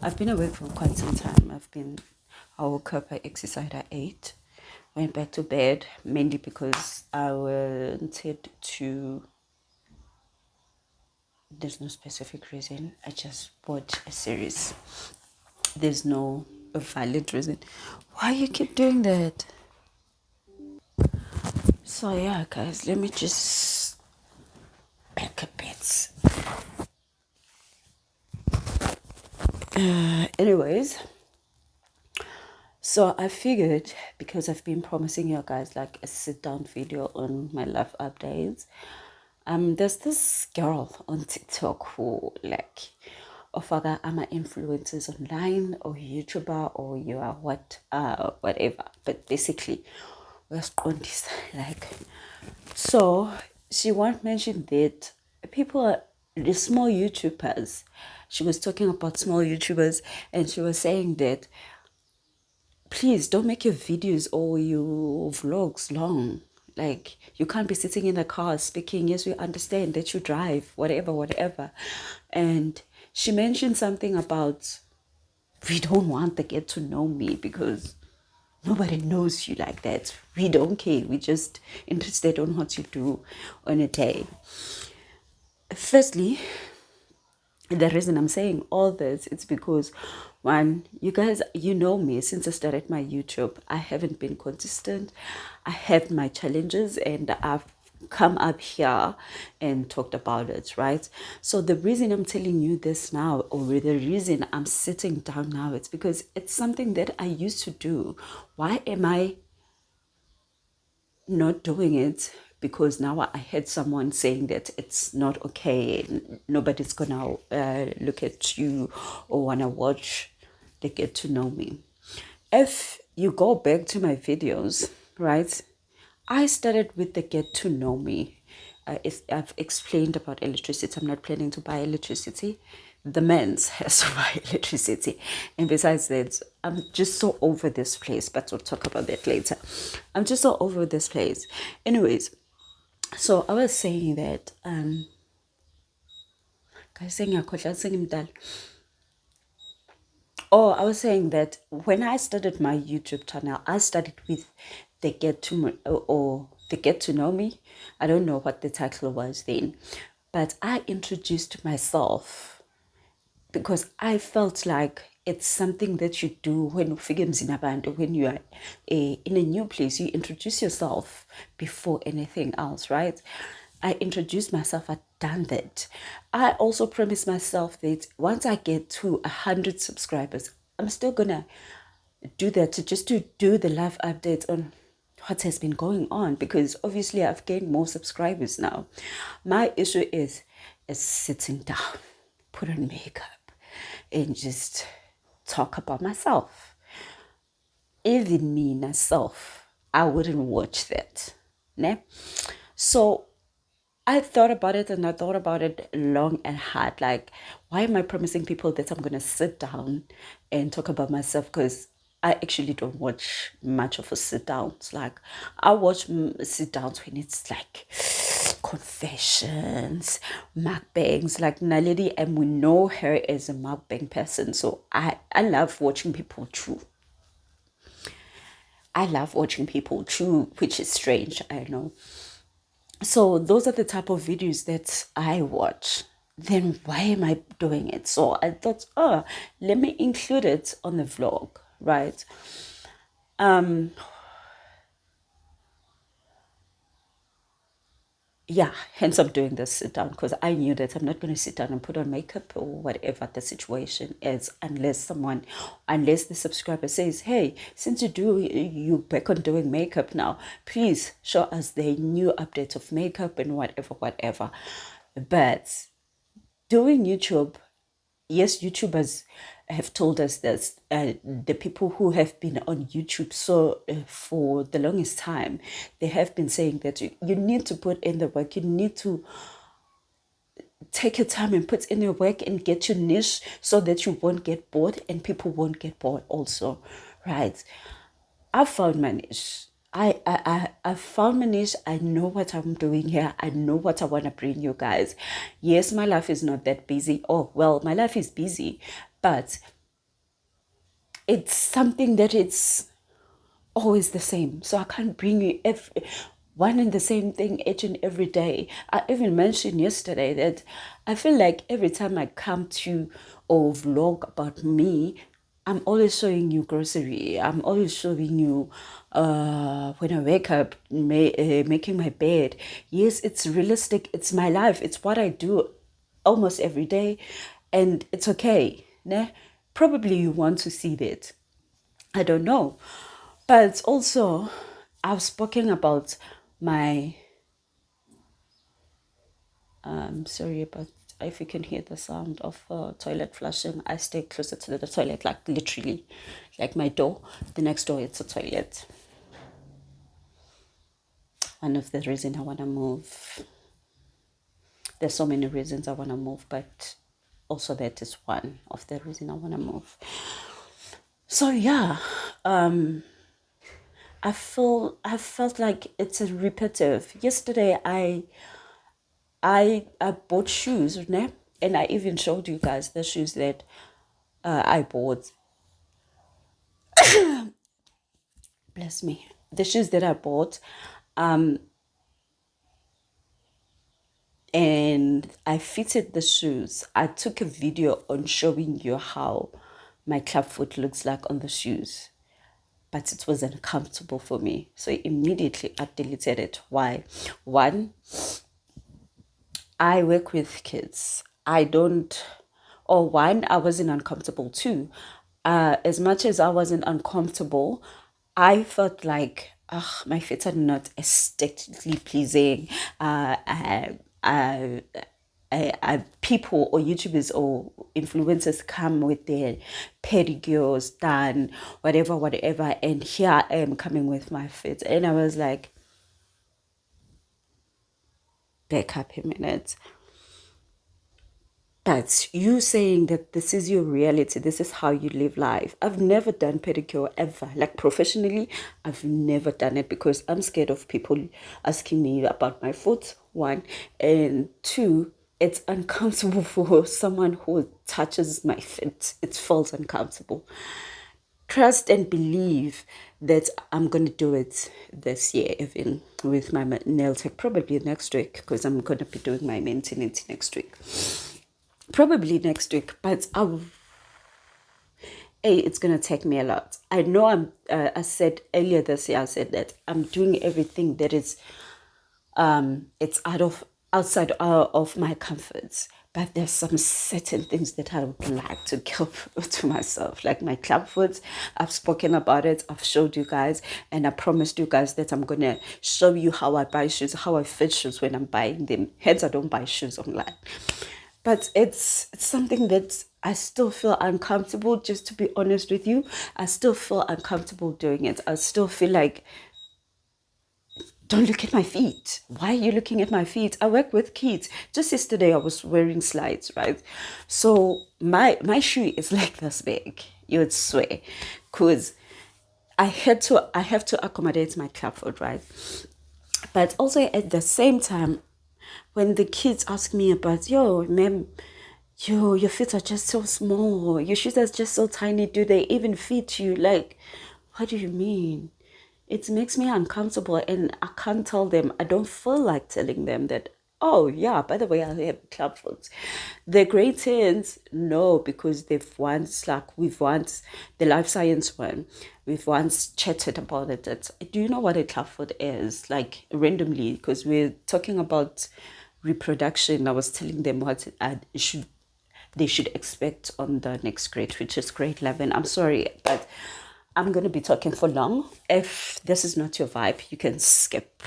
I've been awake for quite some time. I woke up, I exercised at 8, went back to bed, mainly because I wanted to, there's no specific reason. I just watched a series. There's no valid reason. Why you keep doing that? So yeah, guys, let me just back a bit. Anyways, so I figured, because I've been promising you guys like a sit down video on my life updates. There's this girl on TikTok who like offer ama influencers online or YouTuber or you are whatever. But basically we're like, so she once mentioned that people are the small YouTubers. She was talking about small YouTubers and she was saying that please don't make your videos or your vlogs long. Like, you can't be sitting in the car speaking. Yes, we understand that you drive, whatever. And she mentioned something about we don't want to get to know me because nobody knows you like that. We don't care. We just interested on what you do on a day. Firstly, the reason I'm saying all this, it's because one, you guys, you know me since I started my YouTube. I haven't been consistent. I have my challenges and I've come up here and talked about it, right? So the reason I'm telling you this now, or the reason I'm sitting down now, it's because it's something that I used to do. Why am I not doing it? Because now I heard someone saying that it's not okay, nobody's gonna look at you or wanna watch they get to know me. If you go back to my videos, right, I started with the get to know me. I've explained about electricity. I'm not planning to buy electricity. The men's has to buy electricity. And besides that, I'm just so over this place, but we'll talk about that later. I'm just so over this place. Anyways, so I was saying that, oh, I was saying that when I started my YouTube channel, I started with the or the get to know me. I don't know what the title was then, but I introduced myself because I felt like it's something that you do when when you are in a new place. You introduce yourself before anything else, right? I introduced myself, I'd done that. I also promised myself that once I get to 100 subscribers, I'm still gonna do that to do the live updates on what has been going on, because obviously I've gained more subscribers now. My issue is sitting down, put on makeup, and just talk about myself. Even me myself, I wouldn't watch that. Ne? So I thought about it and I thought about it long and hard. Like, why am I promising people that I'm going to sit down and talk about myself? Because I actually don't watch much of a sit downs. Like, I watch sit downs when it's like confessions, mukbangs. Like, Naledi, and we know her as a mukbang person. So I love watching people chew. I love watching people chew, which is strange, I know. So those are the type of videos that I watch. Then why am I doing it? So I thought, oh, let me include it on the vlog, right? Yeah, hence I'm doing this sit down, because I knew that I'm not going to sit down and put on makeup or whatever the situation is, unless the subscriber says, hey, since you back on doing makeup now, please show us the new update of makeup and whatever. But doing YouTube, yes, YouTubers have told us this. The people who have been on YouTube for the longest time, they have been saying that you need to put in the work. You need to take your time and put in your work and get your niche so that you won't get bored and people won't get bored also, right? I found my niche. I found my niche. I know what I'm doing here. I know what I want to bring you guys. Yes, my life is not that busy. Oh, well, my life is busy, but it's something that it's always the same. So I can't bring you one and the same thing each and every day. I even mentioned yesterday that I feel like every time I come to or vlog about me, I'm always showing you grocery. I'm always showing you when I wake up, making my bed. Yes, it's realistic. It's my life. It's what I do almost every day. And it's okay. Ne? Probably you want to see that. I don't know. But also, I've spoken about my, sorry about if you can hear the sound of toilet flushing. I stay closer to the toilet, like literally, like my door. The next door, it's a toilet. One of the reasons I want to move. There's so many reasons I want to move, but also that is one of the reasons I want to move. So yeah, I felt like it's a repetitive. Yesterday, I bought shoes, né? And I even showed you guys the shoes that I bought. Bless me. The shoes that I bought, and I fitted the shoes. I took a video on showing you how my club foot looks like on the shoes, but it was uncomfortable for me. So immediately I deleted it. Why? One, I work with kids. I don't, or one, I wasn't uncomfortable too. As much as I wasn't uncomfortable, I felt like, my feet are not aesthetically pleasing. People or YouTubers or influencers come with their pedicures done, whatever, and here I am coming with my feet. And I was like, back up a minute. But you saying that this is your reality, this is how you live life. I've never done pedicure ever. Like professionally, I've never done it because I'm scared of people asking me about my foot, one. And two, it's uncomfortable for someone who touches my feet. It feels uncomfortable. Trust and believe that I'm going to do it this year, even with my nail tech, probably next week, because I'm going to be doing my maintenance next week. Probably next week, but it's gonna take me a lot. I know I said earlier this year, I said that I'm doing everything that is, it's outside of my comforts. But there's some certain things that I would like to give to myself, like my club foot. I've spoken about it. I've showed you guys, and I promised you guys that I'm gonna show you how I buy shoes, how I fit shoes when I'm buying them. Hence, I don't buy shoes online. But it's something that I still feel uncomfortable, just to be honest with you. I still feel uncomfortable doing it. I still feel like, don't look at my feet. Why are you looking at my feet? I work with kids. Just yesterday I was wearing slides, right? So my shoe is like this big. You would swear. Because I have to accommodate my club foot, right? But also at the same time, when the kids ask me about, yo, ma'am, your feet are just so small, your shoes are just so tiny, do they even fit you? Like, what do you mean? It makes me uncomfortable, and I can't tell them. I don't feel like telling them that, oh yeah, by the way, I have club foot. The great tens, no, because we've once, the life science one, we've once chatted about it. Do you know what a club foot is? Like randomly, because we're talking about reproduction. I was telling them what they should expect on the next grade, which is grade 11. I'm sorry, but I'm going to be talking for long. If this is not your vibe, you can skip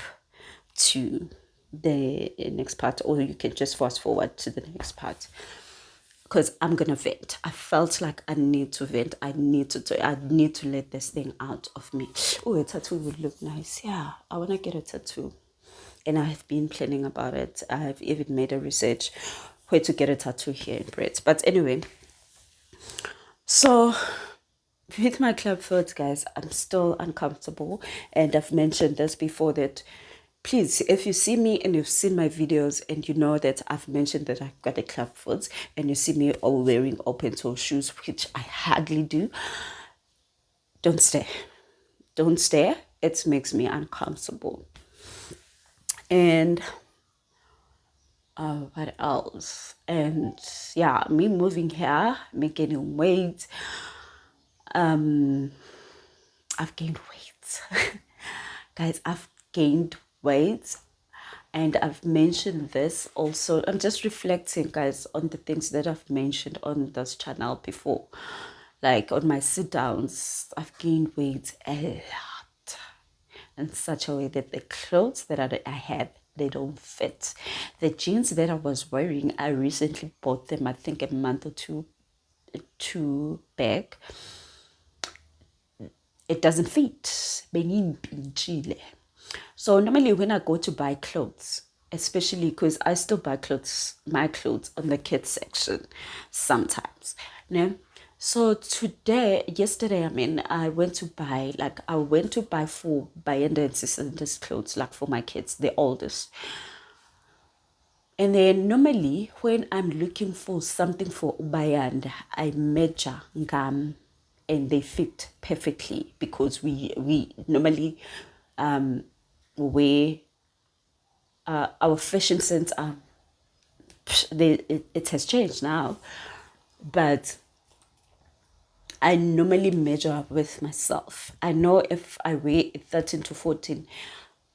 to the next part, or you can just fast forward to the next part, because I'm going to vent. I felt like I need to vent. I need to let this thing out of me. Oh, a tattoo would look nice. Yeah, I want to get a tattoo. And I have been planning about it. I have even made a research where to get a tattoo here in Brits. But anyway, so with my club foot, guys, I'm still uncomfortable. And I've mentioned this before, that please, if you see me and you've seen my videos and you know that I've mentioned that I've got a club foot, and you see me all wearing open toe shoes, which I hardly do, don't stare. Don't stare. It makes me uncomfortable. And what else? And yeah, me moving here, me gaining weight. I've gained weight. Guys, I've gained weight. And I've mentioned this also. I'm just reflecting, guys, on the things that I've mentioned on this channel before. Like on my sit downs, I've gained weight a lot. In such a way that the clothes that I have, they don't fit. The jeans that I was wearing, I recently bought them, I think a month or two back. It doesn't fit. So normally when I go to buy clothes, especially because I still buy my clothes on the kids section sometimes. So yesterday, I went to buy for Bayanda and Sisanda's clothes, like for my kids, the oldest. And then normally when I'm looking for something for Bayanda, I measure ngam and they fit perfectly because we normally wear our fashion sense it has changed now, but I normally measure with myself. I know if I weigh 13 to 14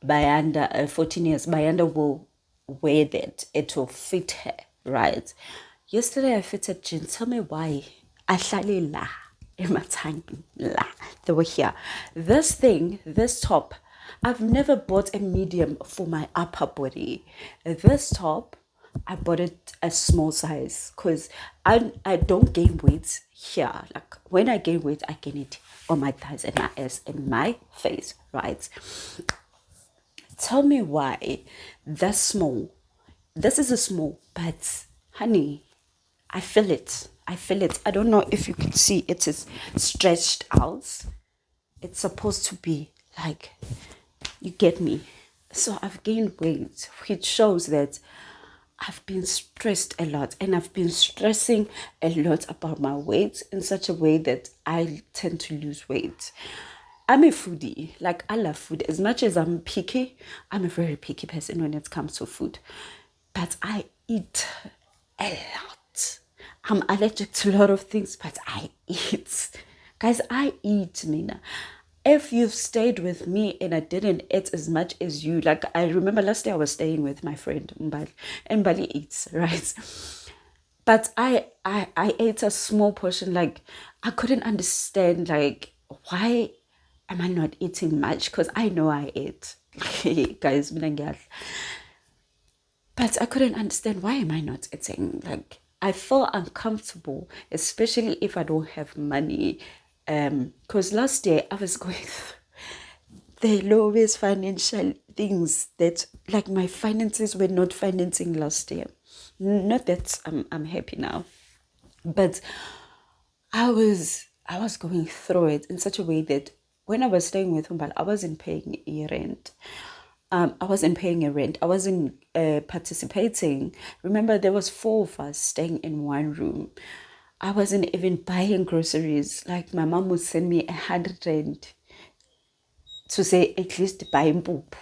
Bayanda 14 years, Bayanda will wear that. It will fit her, right? Yesterday I fitted jeans. Tell me why. I slightly la in my tongue la. They were here. This top, I've never bought a medium for my upper body. This top, I bought it a small size because I don't gain weight here. Like when I gain weight, I gain it on my thighs and my ass and my face, right? Tell me why that's small. This is a small, but honey, I feel it. I feel it. I don't know if you can see it is stretched out. It's supposed to be like, you get me. So I've gained weight, which shows that I've been stressed a lot, and I've been stressing a lot about my weight in such a way that I tend to lose weight. I'm a foodie. Like, I love food. As much as I'm picky, I'm a very picky person when it comes to food. But I eat a lot. I'm allergic to a lot of things, but I eat. Guys, I eat, Mina. If you've stayed with me and I didn't eat as much as you, like I remember last day I was staying with my friend Mbali, and Mbali eats, right? But I ate a small portion. Like I couldn't understand like why am I not eating much? Because I know I ate. Guys, but I couldn't understand why am I not eating. Like I feel uncomfortable, especially if I don't have money. Because last year I was going through the lowest financial things that like my finances were not financing last year. Not that I'm happy now, but I was going through it in such a way that when I was staying with Umbal, I wasn't paying a rent. I wasn't paying a rent. I wasn't participating. Remember, there was four of us staying in one room. I wasn't even buying groceries. Like my mom would send me 100 rand to say at least buy poop,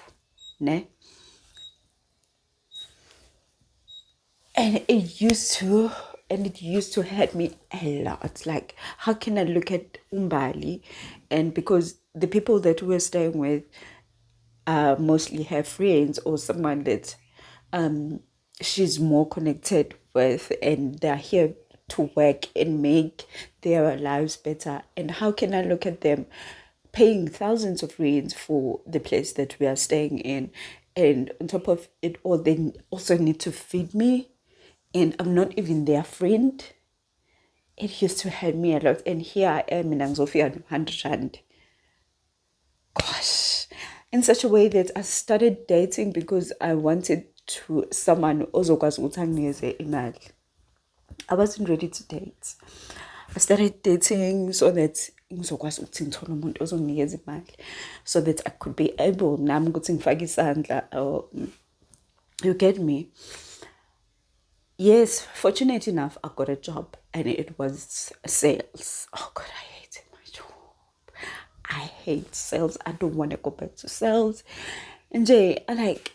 ne? And it used to hurt me a lot. Like, how can I look at Umbali? And because the people that we're staying with mostly her friends or someone that she's more connected with, and they're here to work and make their lives better. And how can I look at them paying thousands of rands for the place that we are staying in? And on top of it all, they also need to feed me, and I'm not even their friend. It used to hurt me a lot. And here I am in Anzofia 100 rand. Gosh, in such a way that I started dating because I wanted to someone ozokwazi ukuthi anginikeze imali. I wasn't ready to date. I started dating so that ngizokwazi ukuthi ngithole umuntu ozonginikeza imali, so that I could be able nami ukuthi ngifake isandla. You get me? Yes, fortunate enough, I got a job and it was sales. Oh God, I hated my job. I hate sales. I don't want to go back to sales. And Jay, I like,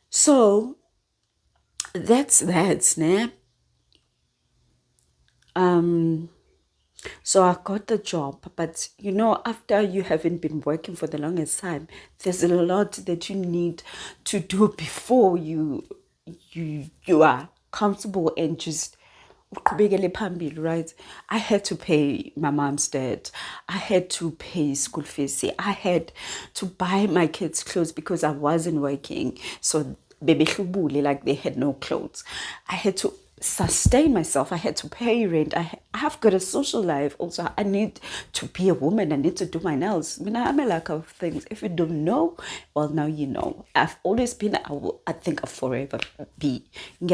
so that's that, snap. So I got the job, but after you haven't been working for the longest time, there's a lot that you need to do before you are comfortable and just right? I had to pay my mom's debt. I had to pay school fees. I had to buy my kids clothes because I wasn't working. So baby like they had no clothes. I had to sustain myself. I had to pay rent. I've got a social life also. I need to be a woman. I need to do my nails. I mean, I'm a lack of things. If you don't know, well, now you know. I've always been, I think I'll forever be. And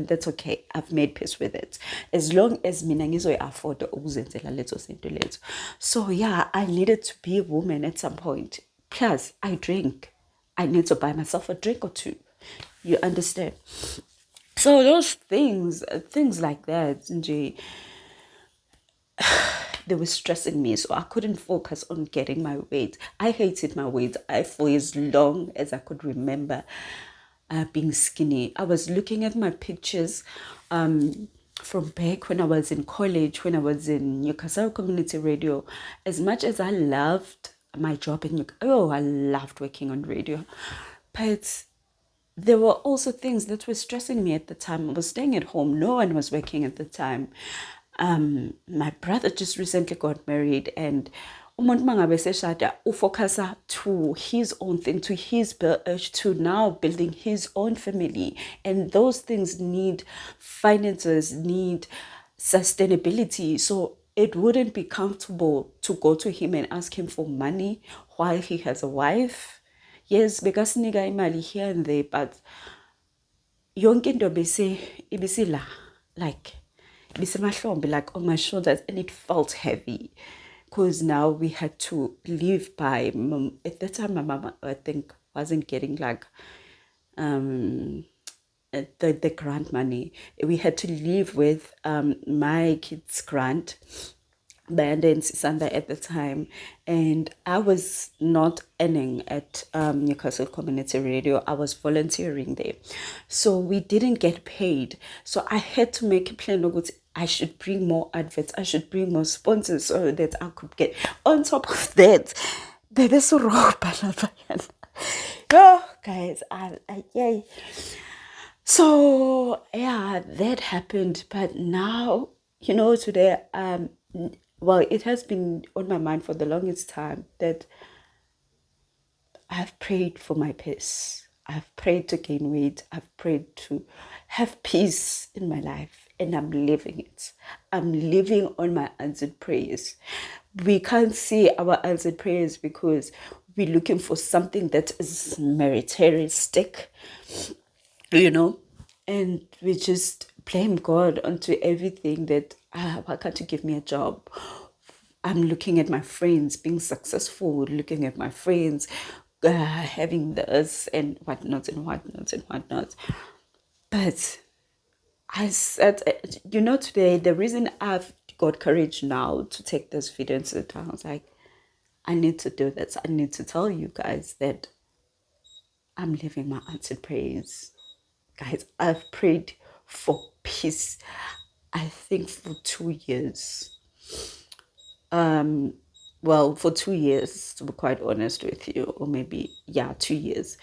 that's okay. I've made peace with it. As long as mina afford ukuzenzela lezo zinto lezo. So yeah, I needed to be a woman at some point. Plus, I drink. I need to buy myself a drink or two. You understand? So those things like that, Nje, they were stressing me. So I couldn't focus on getting my weight. I hated my weight. For as long as I could remember being skinny. I was looking at my pictures from back when I was in college, when I was in Newcastle Community Radio. As much as I loved my job in Newcastle, I loved working on radio. But there were also things that were stressing me at the time. I was staying at home. No one was working at the time. My brother just recently got married, and umuntu mangabe seshada ufocusa to his own thing, to his to now building his own family, and those things need finances, need sustainability. So it wouldn't be comfortable to go to him and ask him for money while he has a wife. Yes, because nigga imali here and there, but yonke into ibisila, like ibisemahlombe, like on my shoulders, and it felt heavy because now we had to live by. At that time, my mama, I think, wasn't getting like the grant money. We had to live with my kids' grant, Banda and Sisanda at the time, and I was not earning at Newcastle Community Radio. I was volunteering there, so we didn't get paid. So I had to make a plan of I should bring more adverts, I should bring more sponsors so that I could get on top of that. Baby, so raw, oh, guys, yay. So yeah, that happened, but now today well, it has been on my mind for the longest time that I've prayed for my peace. I've prayed to gain weight. I've prayed to have peace in my life, and I'm living it. I'm living on my answered prayers. We can't see our answered prayers because we're looking for something that is materialistic, and we just blame God onto everything that, why can't you give me a job? I'm looking at my friends being successful, looking at my friends having this and whatnot and whatnot and whatnot. But I said, today, the reason I've got courage now to take this video into the town, I was like, I need to do this. I need to tell you guys that I'm living my answered prayers. Guys, I've prayed for peace, I think for 2 years. Well, for 2 years, to be quite honest with you, or maybe, 2 years.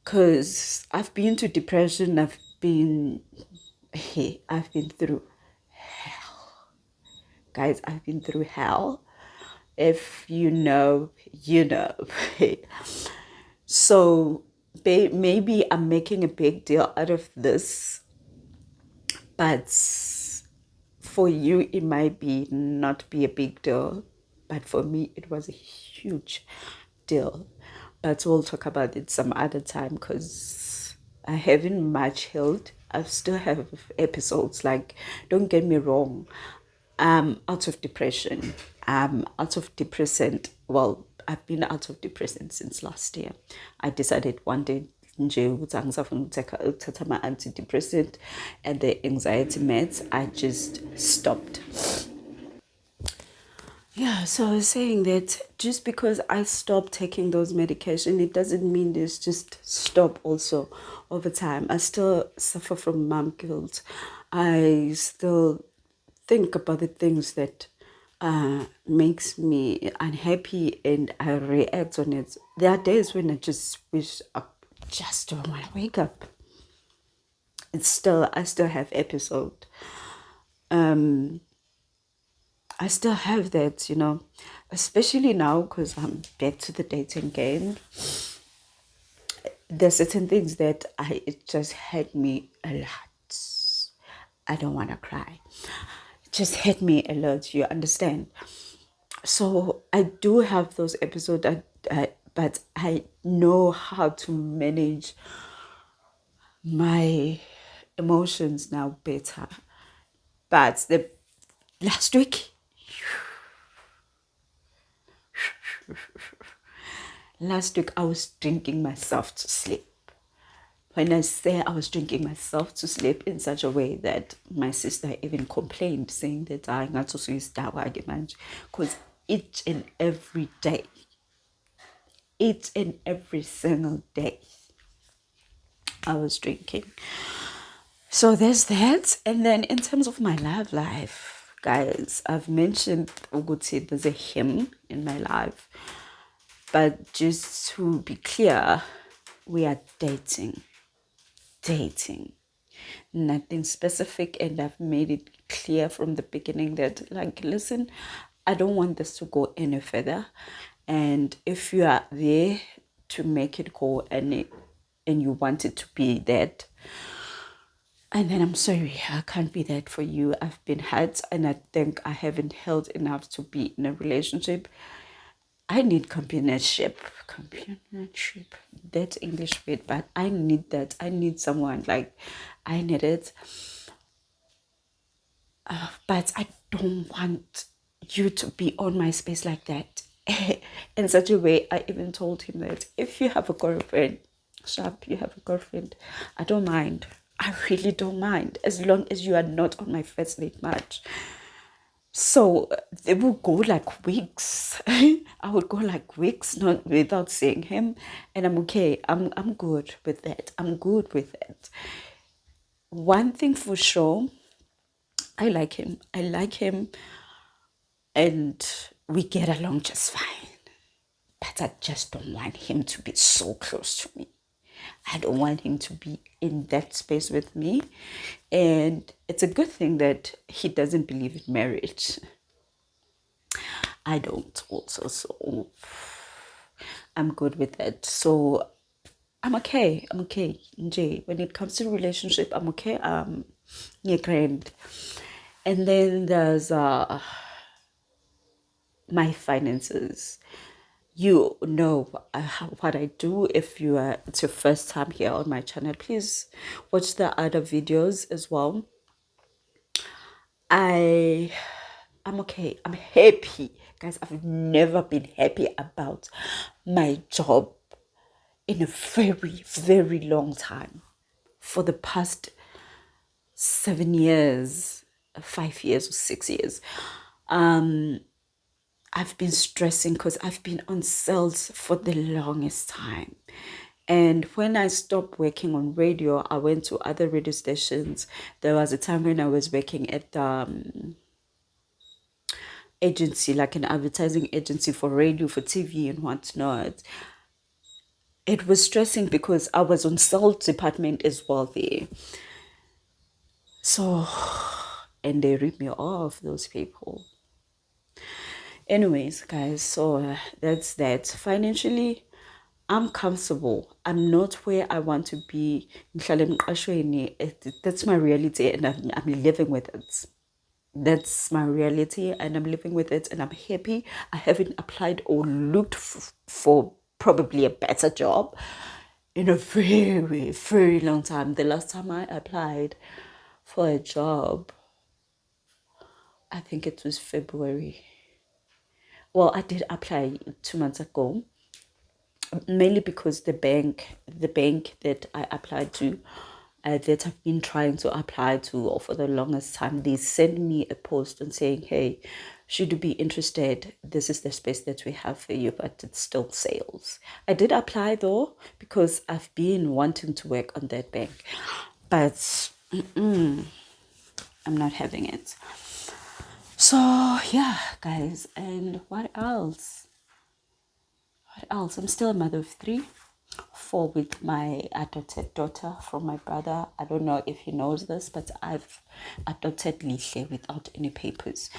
Because I've been to depression, I've been through hell. Guys, I've been through hell. If you know, you know. So maybe I'm making a big deal out of this, but for you it might not be a big deal, but for me it was a huge deal. But we'll talk about it some other time because I haven't much healed. I still have episodes, like, don't get me wrong, I'm out of depression. I'm out of depressant. Well, I've been out of depression since last year. I decided one day nje ukuthi angisafuna ukuthatha ama-antidepressant and the anxiety meds. I just stopped. Yeah, so I was saying that just because I stopped taking those medication, it doesn't mean there's just stop also over time. I still suffer from mom guilt. I still think about the things that makes me unhappy and I react on it. There are days when I just wish I just don't want to wake up. I still have episode. Um, I still have that, especially now because I'm back to the dating game. There's certain things that it just hurt me a lot. I don't want to cry. It just hurt me a lot. You understand? So I do have those episodes, but I know how to manage my emotions now better. But the last week, I was drinking myself to sleep. When I say I was drinking myself to sleep in such a way that my sister even complained, saying that I got to see because each and every single day, I was drinking. So there's that. And then in terms of my love life, guys, I've mentioned Uguti, there's a him in my life. But just to be clear, we are dating. Nothing specific, and I've made it clear from the beginning that, like, listen, I don't want this to go any further. And if you are there to make it go and you want it to be that, and then I'm sorry, I can't be that for you. I've been hurt and I think I haven't held enough to be in a relationship. I need companionship. Companionship. That's English word, but I need that. I need someone, like, I need it. But I don't want you to be on my space like that. In such a way, I even told him that if you have a girlfriend, Sharp, you have a girlfriend, I don't mind. I really don't mind, as long as you are not on my first date match. So they would go like weeks. I would go like weeks not without seeing him, and I'm okay. I'm good with that. I'm good with it. One thing for sure, I like him. I like him, and we get along just fine. But I just don't want him to be so close to me. I don't want him to be in that space with me. And it's a good thing that he doesn't believe in marriage. I don't also, so I'm good with it. So I'm okay. I'm okay. Nje, when it comes to relationship, I'm okay. Yeah, grand. And then there's my finances. You know what I do. If you are, it's your first time here on my channel, please watch the other videos as well. I'm okay. I'm happy. Guys, I've never been happy about my job in a very, very long time. For the past 7 years, 5 years or 6 years, I've been stressing because I've been on sales for the longest time. And when I stopped working on radio, I went to other radio stations. There was a time when I was working at the agency, like an advertising agency for radio, for TV and whatnot. It was stressing because I was on sales department as well there. So, and they ripped me off, those people. Anyways, guys, so that's that. Financially, I'm comfortable. I'm not where I want to be. That's my reality, and I'm living with it. That's my reality, and I'm living with it, and I'm happy. I haven't applied or looked for probably a better job in a very, very long time. The last time I applied for a job, I think it was February. Well, I did apply 2 months ago, mainly because the bank that I applied to, that I've been trying to apply to for the longest time, they sent me a post and saying, hey, should you be interested, this is the space that we have for you, but it's still sales. I did apply though, because I've been wanting to work on that bank, but I'm not having it. So yeah, guys, and what else? What else? I'm still a mother of three, four with my adopted daughter from my brother. I don't know if he knows this, but I've adopted Lihle without any papers.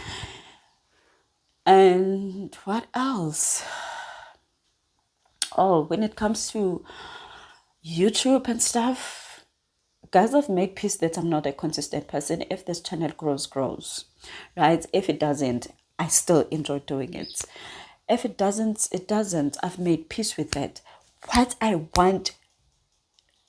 And what else? Oh, when it comes to YouTube and stuff, guys, I've made peace that I'm not a consistent person. If this channel grows, right? If it doesn't, I still enjoy doing it. If it doesn't, it doesn't. I've made peace with that. What I want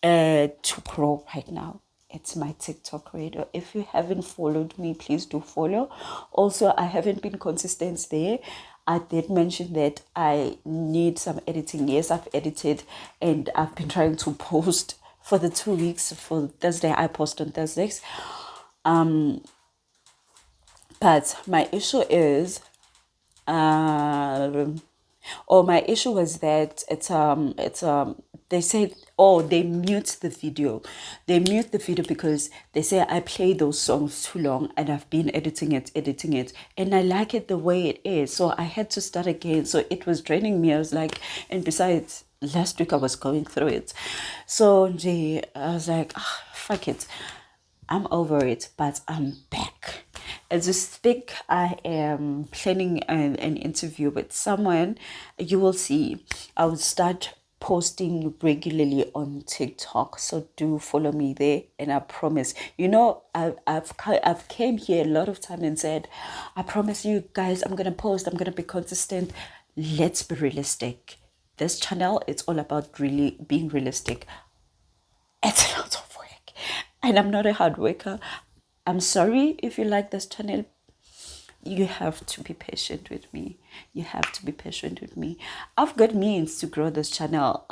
to grow right now, it's my TikTok radio. If you haven't followed me, please do follow. Also, I haven't been consistent there. I did mention that I need some editing. Yes, I've edited and I've been trying to post for the 2 weeks. For Thursday, I post on Thursdays. But my issue is, my issue was that they said, oh, they mute the video. They mute the video because they say I play those songs too long and I've been editing it, and I like it the way it is. So I had to start again. So it was draining me. I was like, and besides, last week I was going through it. So I was like, fuck it. I'm over it, but I'm back. As we speak, I am planning an interview with someone. You will see. I will start posting regularly on TikTok, so do follow me there. And I promise, I've came here a lot of time and said, I promise you guys, I'm gonna post. I'm gonna be consistent. Let's be realistic. This channel, it's all about really being realistic. It's a lot of work, and I'm not a hard worker. I'm sorry if you like this channel. You have to be patient with me. You have to be patient with me. I've got means to grow this channel.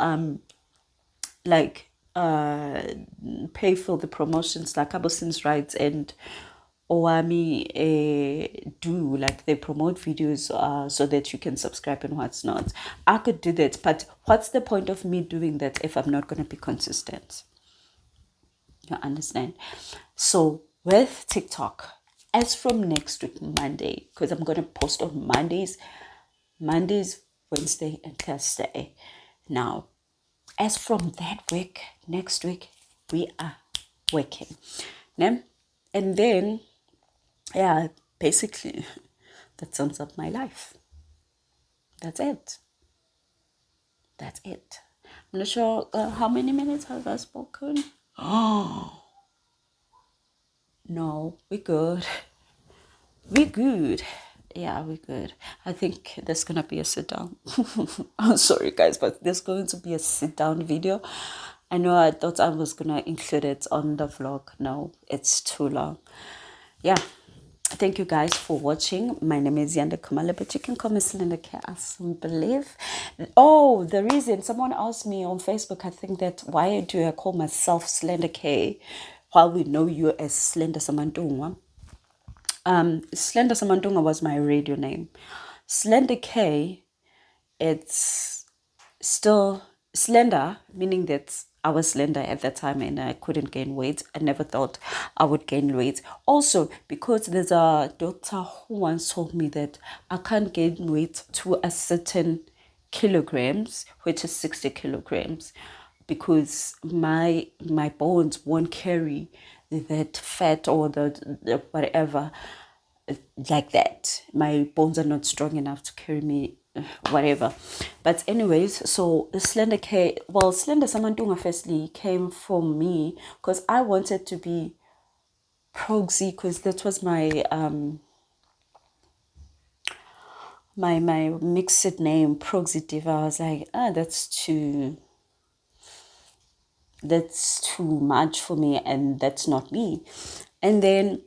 Like pay for the promotions, like Abosins Rights and Oami do, like they promote videos so that you can subscribe and what's not. I could do that, but what's the point of me doing that if I'm not going to be consistent? You understand? So with TikTok, as from next week, Monday, because I'm going to post on Mondays, Wednesday, and Thursday. Now, as from that week, next week, we are working. And then, yeah, basically, that sums up my life. That's it. That's it. I'm not sure how many minutes have I spoken. Oh, no, we're good. We're good. Yeah, we're good. I think there's going to be a sit down. I'm sorry, guys, but there's going to be a sit down video. I know I thought I was going to include it on the vlog. No, it's too long. Yeah. Thank you guys for watching. My name is Yanda Kumala, but you can call me Slender K. I believe. Oh, the reason someone asked me on Facebook, I think that why do I call myself Slender K while we know you as Slender Samantungwa? Slender Samantungwa was my radio name. Slender K, it's still slender, meaning that I was slender at that time and I couldn't gain weight. I never thought I would gain weight. Also, because there's a doctor who once told me that I can't gain weight to a certain kilograms, which is 60 kilograms, because my bones won't carry that fat or the whatever like that. My bones are not strong enough to carry me whatever. But anyways, so Slender K, well, Slender Samantungwa firstly came from me because I wanted to be Proxy, because that was my my mixed name, Proxy Diva. I was like, that's too much for me, and that's not me. And then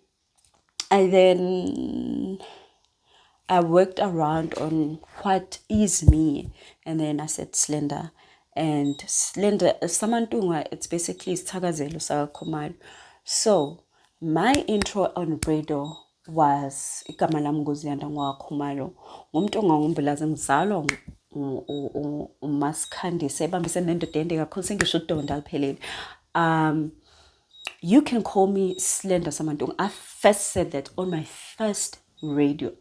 I worked around on what is me, and then I said Slender. And Slender, Samantungwa, it's basically Sthakazelo Sakakhumalo. So my intro on radio was igama lami nguZiyanda Khumalo. Ngumuntu ongangumbilazi ngizalwa uMasikhandise ebambisene nendoda ende kakhulu sengisho udonda aliphelele. You can call me Slender Samantung. I first said that on my first radio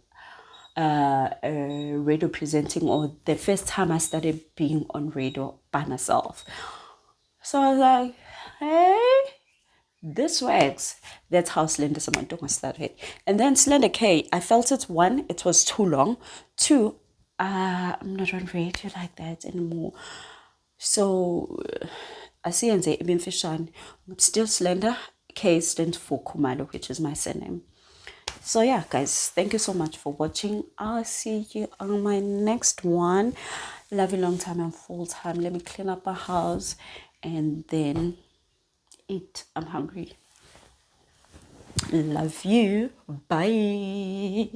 radio presenting, or the first time I started being on radio by myself. So I was like, hey, this works. That's how Slender Samantung started. And then Slender K, I felt it, one, it was too long. Two, I'm not on radio like that anymore. So asiyenze ibimfishane. I'm still Slender. K stands for Khumalo, which is my surname. So yeah, guys, thank you so much for watching. I'll see you on my next one. Love you long time and full time. Let me clean up my house and then eat. I'm hungry. Love you. Bye.